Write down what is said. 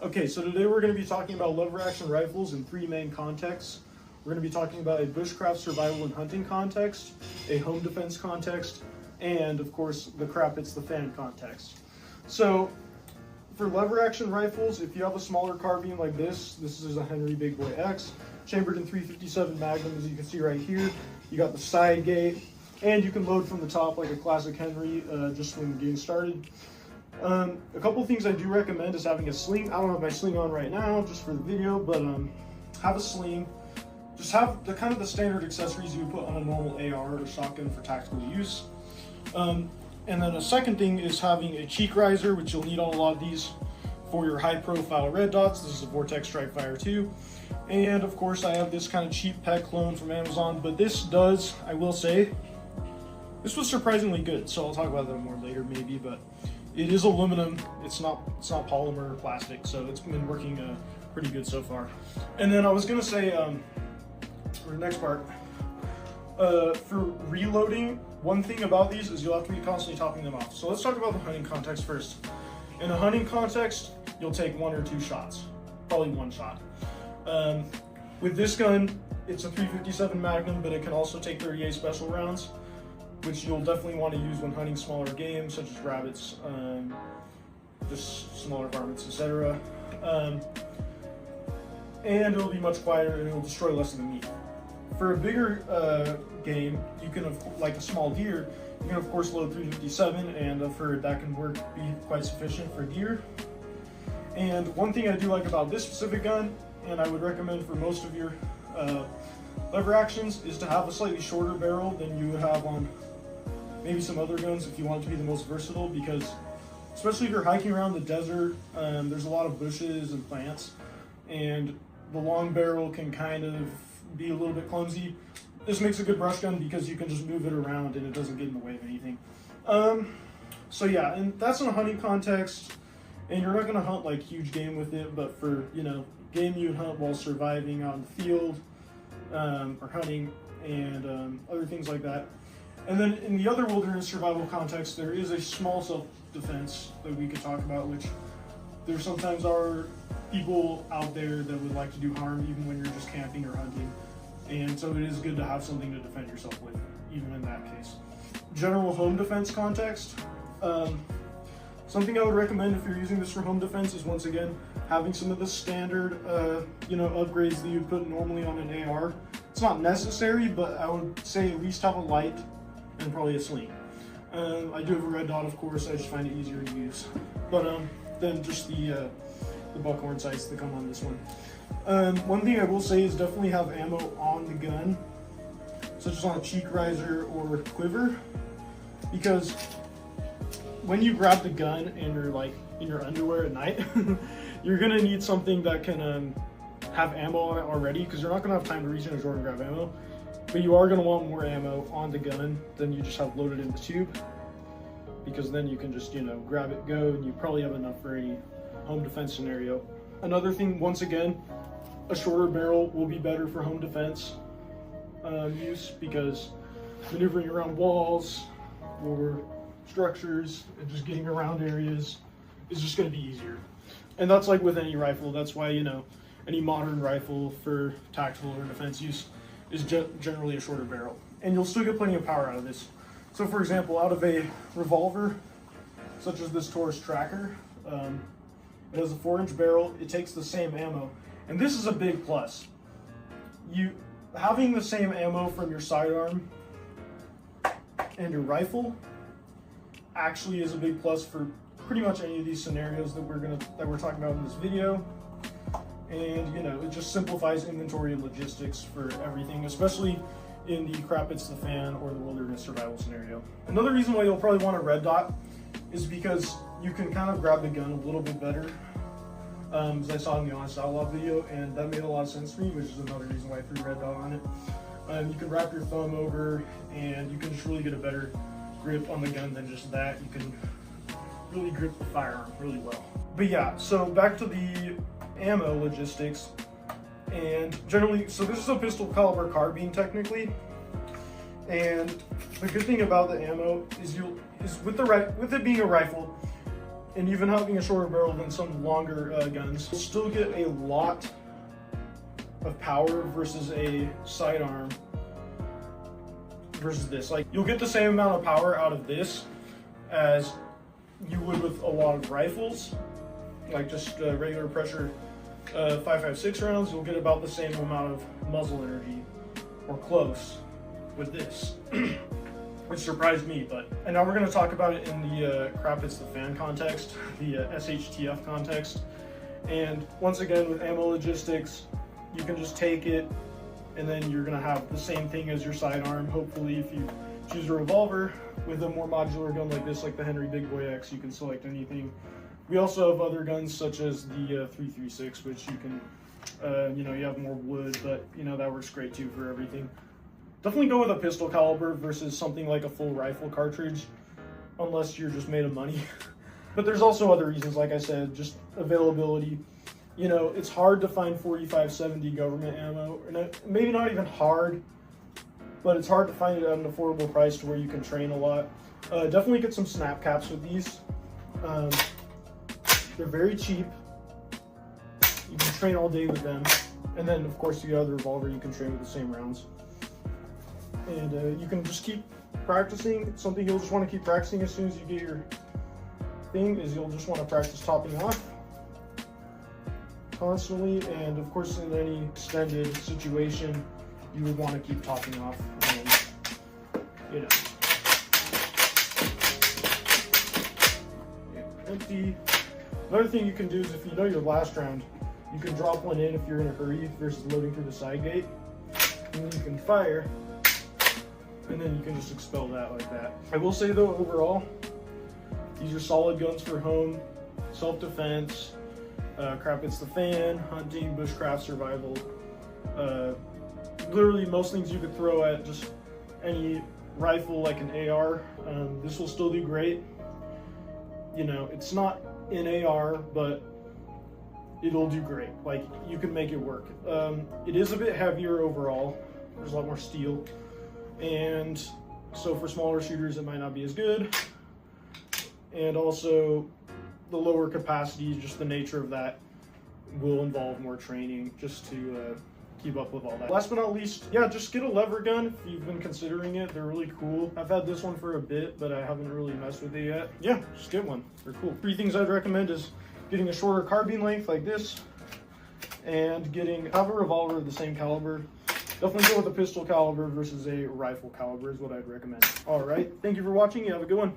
Okay, so today we're going to be talking about lever action rifles in three main contexts. We're going to be talking about a bushcraft survival and hunting context, a home defense context, and of course the crap it's the fan context. So for lever action rifles, if you have a smaller carbine like this is a Henry Big Boy X, chambered in .357 Magnum, as you can see right here. You got the side gate, and you can load from the top like a classic Henry, just when getting started. A couple things I do recommend is having a sling. I don't have my sling on right now, just for the video, but have a sling. Just have the kind of the standard accessories you would put on a normal AR or shotgun for tactical use. And then a second thing is having a cheek riser, which you'll need on a lot of these for your high profile red dots. This is a Vortex Strike Fire 2. And of course I have this kind of cheap pet clone from Amazon, but this does, I will say, this was surprisingly good. So I'll talk about that more later maybe, but it is aluminum. It's not polymer or plastic, so it's been working pretty good so far. And then I was gonna say, for the next part, for reloading, one thing about these is you'll have to be constantly topping them off. So let's talk about the hunting context first. In a hunting context, you'll take 1 or 2 shots, probably 1 shot. With this gun, it's a .357 Magnum, but it can also take 38 special rounds, which you'll definitely want to use when hunting smaller game, such as rabbits, just smaller varmints, etc. And it'll be much quieter and it'll destroy less of the meat. For a bigger game, you can, like a small deer, you can of course load .357, and that can be quite sufficient for deer. And one thing I do like about this specific gun, and I would recommend for most of your lever actions, is to have a slightly shorter barrel than you would have on maybe some other guns if you want it to be the most versatile, because especially if you're hiking around the desert, there's a lot of bushes and plants, and the long barrel can kind of be a little bit clumsy. This makes a good brush gun because you can just move it around and it doesn't get in the way of anything. So yeah, and that's in a hunting context, and you're not going to hunt like huge game with it, but for, you know, game you'd hunt while surviving out in the field, or hunting, and other things like that. And then in the other wilderness survival context, there is a small self-defense that we could talk about, which there sometimes are people out there that would like to do harm even when you're just camping or hunting. And so it is good to have something to defend yourself with, even in that case. General home defense context. Something I would recommend if you're using this for home defense is, once again, having some of the standard upgrades that you put normally on an AR. It's not necessary, but I would say at least have a light and probably a sling. I do have a red dot, of course. I just find it easier to use. But then just the buckhorn sights that come on this one. One thing I will say is definitely have ammo on the gun, such as on a cheek riser or quiver, because when you grab the gun and you're like in your underwear at night, you're gonna need something that can have ammo on it already, because you're not gonna have time to reach in a drawer and grab ammo. But you are going to want more ammo on the gun than you just have loaded in the tube, because then you can just, you know, grab it, go, and you probably have enough for any home defense scenario. Another thing, once again, a shorter barrel will be better for home defense use, because maneuvering around walls or structures and just getting around areas is just going to be easier. And that's like with any rifle. That's why, you know, any modern rifle for tactical or defense use is generally a shorter barrel, and you'll still get plenty of power out of this. So for example, out of a revolver such as this Taurus Tracker, it has a 4-inch barrel. It takes the same ammo, and this is a big plus. You having the same ammo from your sidearm and your rifle actually is a big plus for pretty much any of these scenarios that we're talking about in this video. And, you know, it just simplifies inventory and logistics for everything, especially in the crap it's the fan or the wilderness survival scenario. Another reason why you'll probably want a red dot is because you can kind of grab the gun a little bit better, as I saw in the Honest Outlaw video, and that made a lot of sense to me, which is another reason why I threw red dot on it. You can wrap your thumb over, and you can just really get a better grip on the gun than just that. You can really grip the firearm really well. But yeah, so back to the ammo logistics, and generally, so this is a pistol caliber carbine technically, and the good thing about the ammo is with it being a rifle, and even having a shorter barrel than some longer guns, you'll still get a lot of power versus a sidearm versus this. Like, you'll get the same amount of power out of this as you would with a lot of rifles, like just regular pressure 5.56 rounds. You'll get about the same amount of muzzle energy, or close, with this. Which surprised me, and now we're going to talk about it in the Crap It's the Fan context, the SHTF context. And once again, with ammo logistics, you can just take it, and then you're going to have the same thing as your sidearm. Hopefully, if you choose a revolver with a more modular gun like this, like the Henry Big Boy X, you can select anything. We also have other guns such as the 3.36, which you can, you have more wood, but that works great too for everything. Definitely go with a pistol caliber versus something like a full rifle cartridge, unless you're just made of money. But there's also other reasons, like I said, just availability. It's hard to find 45-70 government ammo, and maybe not even hard, but it's hard to find it at an affordable price to where you can train a lot. Definitely get some snap caps with these. They're very cheap. You can train all day with them. And then, of course, you got the revolver, you can train with the same rounds. And you can just keep practicing. Something you'll just want to keep practicing as soon as you get your thing is you'll just want to practice topping off constantly. And of course, in any extended situation, you would want to keep topping off. And, empty. Another thing you can do is if you know your last round, you can drop one in if you're in a hurry versus loading through the side gate. And then you can fire, and then you can just expel that like that. I will say though, overall, these are solid guns for home, self-defense, Crap It's the Fan, hunting, bushcraft, survival. Literally most things you could throw at just any rifle like an AR. This will still do great. It's not an AR, but it'll do great. Like, you can make it work. It is a bit heavier overall. There's a lot more steel. And so for smaller shooters, it might not be as good. And also the lower capacity, just the nature of that, will involve more training just to keep up with all that. Last but not least, yeah, just get a lever gun if you've been considering it. They're really cool. I've had this one for a bit, but I haven't really messed with it yet. Yeah, just get one. They're cool. 3 things I'd recommend is getting a shorter carbine length like this, and have a revolver of the same caliber. Definitely go with a pistol caliber versus a rifle caliber is what I'd recommend. All right, thank you for watching. You have a good one.